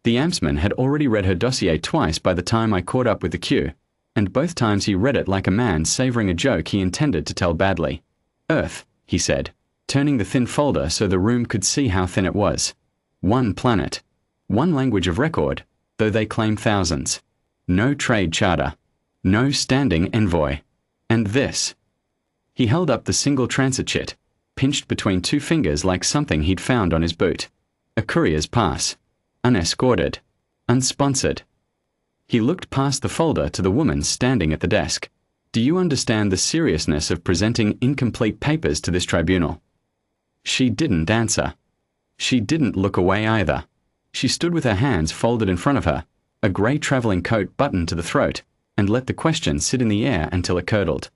The Amtsman had already read her dossier twice by the time I caught up with the queue, and both times he read it like a man savouring a joke he intended to tell badly. Earth, he said, turning the thin folder so the room could see how thin it was. One planet. One language of record, though they claim thousands. No trade charter. No standing envoy. And this. He held up the single transit chit, pinched between two fingers like something he'd found on his boot. A courier's pass. Unescorted. Unsponsored. He looked past the folder to the woman standing at the desk. Do you understand the seriousness of presenting incomplete papers to this tribunal? She didn't answer. She didn't look away either. She stood with her hands folded in front of her, a grey travelling coat buttoned to the throat, and let the question sit in the air until it curdled.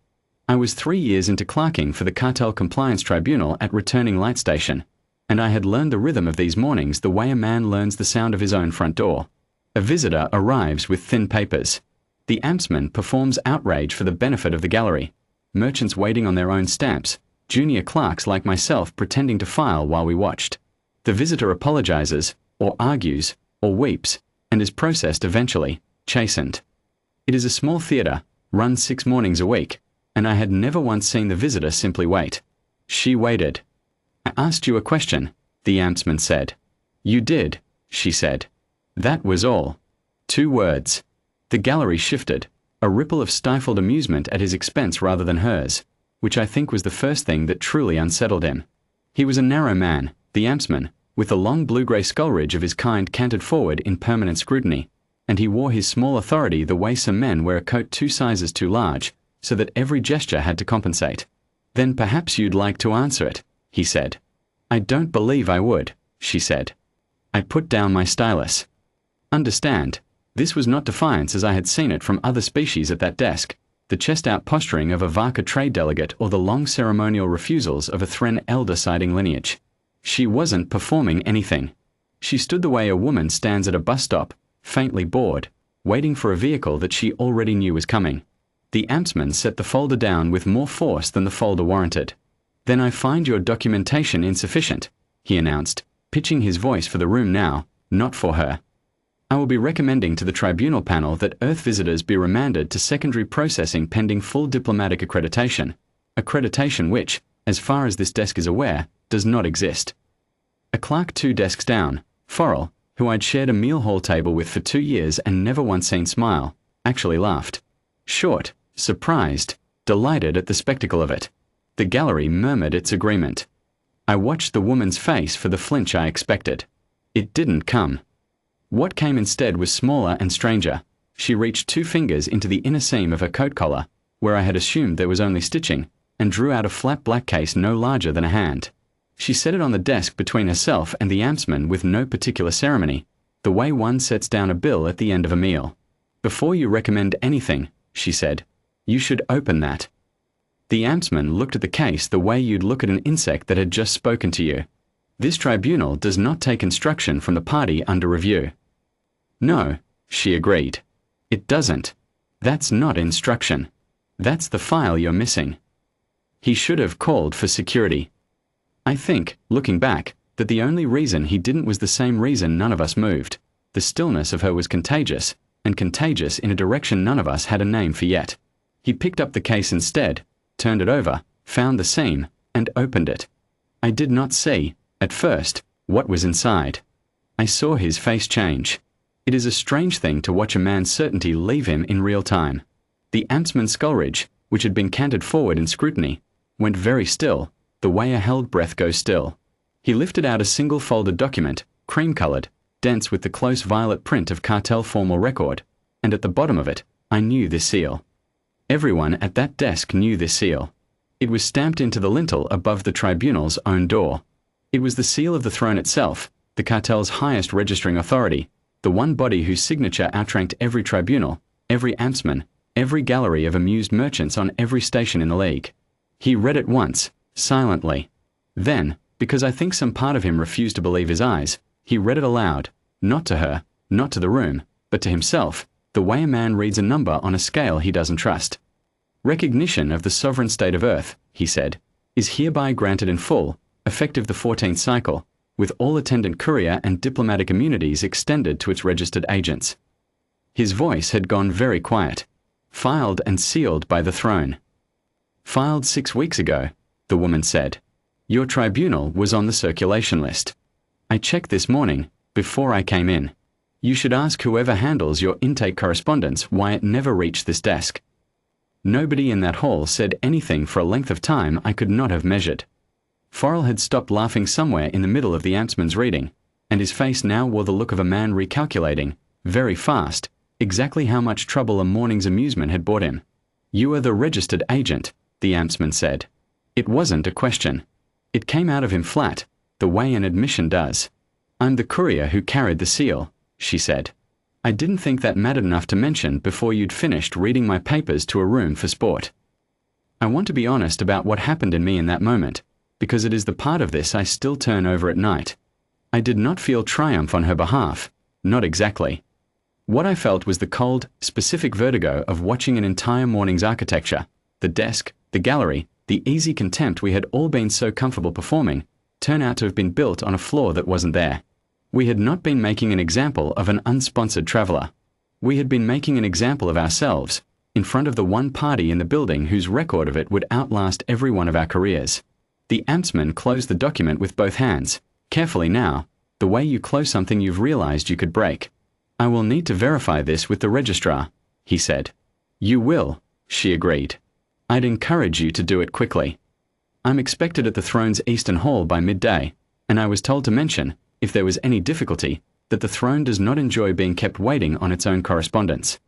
I was 3 years into clerking for the Cartel Compliance Tribunal at Returning Light Station, and I had learned the rhythm of these mornings the way a man learns the sound of his own front door. A visitor arrives with thin papers. The Amtsman performs outrage for the benefit of the gallery. Merchants waiting on their own stamps. Junior clerks like myself pretending to file while we watched. The visitor apologizes, or argues, or weeps, and is processed eventually, chastened. It is a small theatre, run 6 mornings a week, and I had never once seen the visitor simply wait. She waited. I asked you a question, the Amtsman said. You did, she said. That was all. 2 words. The gallery shifted, a ripple of stifled amusement at his expense rather than hers, which I think was the first thing that truly unsettled him. He was a narrow man, the Amtsman, with the long blue-grey skull ridge of his kind canted forward in permanent scrutiny, and he wore his small authority the way some men wear a coat 2 sizes too large, so that every gesture had to compensate. Then perhaps you'd like to answer it, he said. I don't believe I would, she said. I put down my stylus. Understand, this was not defiance as I had seen it from other species at that desk, the chest-out posturing of a Varka trade delegate or the long ceremonial refusals of a Thren elder-siding lineage. She wasn't performing anything. She stood the way a woman stands at a bus stop, faintly bored, waiting for a vehicle that she already knew was coming. The Amtsman set the folder down with more force than the folder warranted. Then I find your documentation insufficient, he announced, pitching his voice for the room now, not for her. I will be recommending to the tribunal panel that Earth visitors be remanded to secondary processing pending full diplomatic accreditation which, as far as this desk is aware, does not exist. A clerk 2 desks down, Forrell, who I'd shared a meal hall table with for 2 years and never once seen smile, actually laughed. Short, surprised, delighted at the spectacle of it. The gallery murmured its agreement. I watched the woman's face for the flinch I expected. It didn't come. What came instead was smaller and stranger. She reached 2 fingers into the inner seam of her coat collar, where I had assumed there was only stitching, and drew out a flat black case no larger than a hand. She set it on the desk between herself and the Amtsman with no particular ceremony, the way one sets down a bill at the end of a meal. Before you recommend anything, she said, you should open that. The Amtsman looked at the case the way you'd look at an insect that had just spoken to you. This tribunal does not take instruction from the party under review. No, she agreed. It doesn't. That's not instruction. That's the file you're missing. He should have called for security. I think, looking back, that the only reason he didn't was the same reason none of us moved. The stillness of her was contagious, and contagious in a direction none of us had a name for yet. He picked up the case instead, turned it over, found the seam, and opened it. I did not see, at first, what was inside. I saw his face change. It is a strange thing to watch a man's certainty leave him in real time. The Amtsman's skull ridge, which had been canted forward in scrutiny, went very still, the way a held breath goes still. He lifted out a single folded document, cream-coloured, dense with the close violet print of cartel formal record, and at the bottom of it, I knew this seal. Everyone at that desk knew this seal. It was stamped into the lintel above the tribunal's own door. It was the seal of the throne itself, the cartel's highest registering authority, the one body whose signature outranked every tribunal, every Amtsman, every gallery of amused merchants on every station in the league. He read it once, silently. Then, because I think some part of him refused to believe his eyes, he read it aloud, not to her, not to the room, but to himself, the way a man reads a number on a scale he doesn't trust. Recognition of the sovereign state of Earth, he said, is hereby granted in full, effective the 14th cycle, with all attendant courier and diplomatic immunities extended to its registered agents. His voice had gone very quiet. Filed and sealed by the throne. Filed 6 weeks ago, the woman said. Your tribunal was on the circulation list. I checked this morning, before I came in. You should ask whoever handles your intake correspondence why it never reached this desk. Nobody in that hall said anything for a length of time I could not have measured. Forel had stopped laughing somewhere in the middle of the Amtsman's reading, and his face now wore the look of a man recalculating, very fast, exactly how much trouble a morning's amusement had brought him. You are the registered agent, the Amtsman said. It wasn't a question. It came out of him flat, the way an admission does. I'm the courier who carried the seal, she said. I didn't think that mattered enough to mention before you'd finished reading my papers to a room for sport. I want to be honest about what happened in me in that moment, because it is the part of this I still turn over at night. I did not feel triumph on her behalf, not exactly. What I felt was the cold, specific vertigo of watching an entire morning's architecture, the desk, the gallery, the easy contempt we had all been so comfortable performing, turn out to have been built on a floor that wasn't there. We had not been making an example of an unsponsored traveller. We had been making an example of ourselves, in front of the one party in the building whose record of it would outlast every one of our careers. The Amtsman closed the document with both hands, carefully now, the way you close something you've realized you could break. I will need to verify this with the registrar, he said. You will, she agreed. I'd encourage you to do it quickly. I'm expected at the throne's Eastern Hall by midday, and I was told to mention, if there was any difficulty, that the throne does not enjoy being kept waiting on its own correspondence.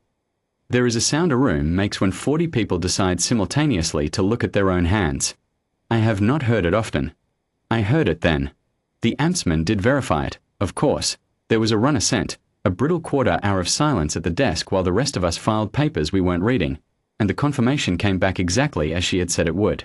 There is a sound a room makes when 40 people decide simultaneously to look at their own hands. I have not heard it often. I heard it then. The Amtsman did verify it, of course. There was a run assent, a brittle quarter-hour of silence at the desk while the rest of us filed papers we weren't reading, and the confirmation came back exactly as she had said it would.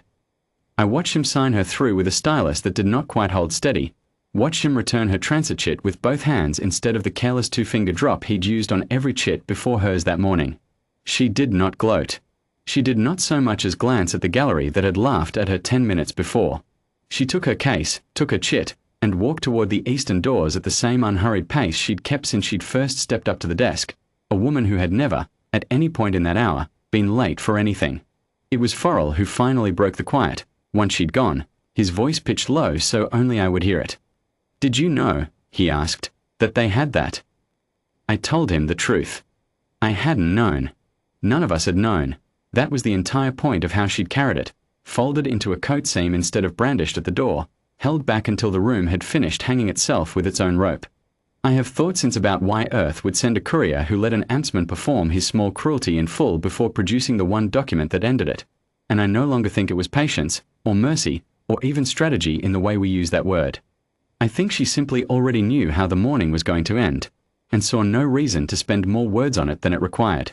I watched him sign her through with a stylus that did not quite hold steady, watched him return her transit chit with both hands instead of the careless two-finger drop he'd used on every chit before hers that morning. She did not gloat. She did not so much as glance at the gallery that had laughed at her 10 minutes before. She took her case, took her chit, and walked toward the eastern doors at the same unhurried pace she'd kept since she'd first stepped up to the desk, a woman who had never, at any point in that hour, been late for anything. It was Forel who finally broke the quiet, once she'd gone, his voice pitched low so only I would hear it. Did you know, he asked, that they had that? I told him the truth. I hadn't known. None of us had known. That was the entire point of how she'd carried it, folded into a coat seam instead of brandished at the door, held back until the room had finished hanging itself with its own rope. I have thought since about why Earth would send a courier who let an Amtsman perform his small cruelty in full before producing the one document that ended it, and I no longer think it was patience, or mercy, or even strategy in the way we use that word. I think she simply already knew how the morning was going to end, and saw no reason to spend more words on it than it required.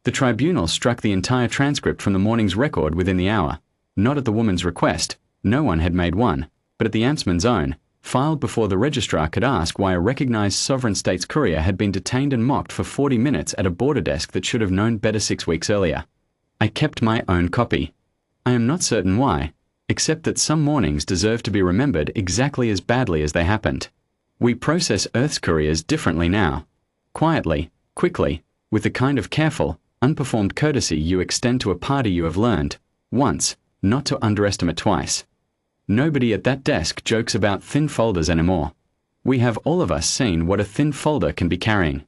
The tribunal struck the entire transcript from the morning's record within the hour, not at the woman's request, no one had made one, but at the Amtsman's own, filed before the registrar could ask why a recognized sovereign state's courier had been detained and mocked for 40 minutes at a border desk that should have known better 6 weeks earlier. I kept my own copy. I am not certain why, except that some mornings deserve to be remembered exactly as badly as they happened. We process Earth's couriers differently now. Quietly, quickly, with the kind of careful, unperformed courtesy you extend to a party you have learned, once, not to underestimate twice. Nobody at that desk jokes about thin folders anymore. We have all of us seen what a thin folder can be carrying.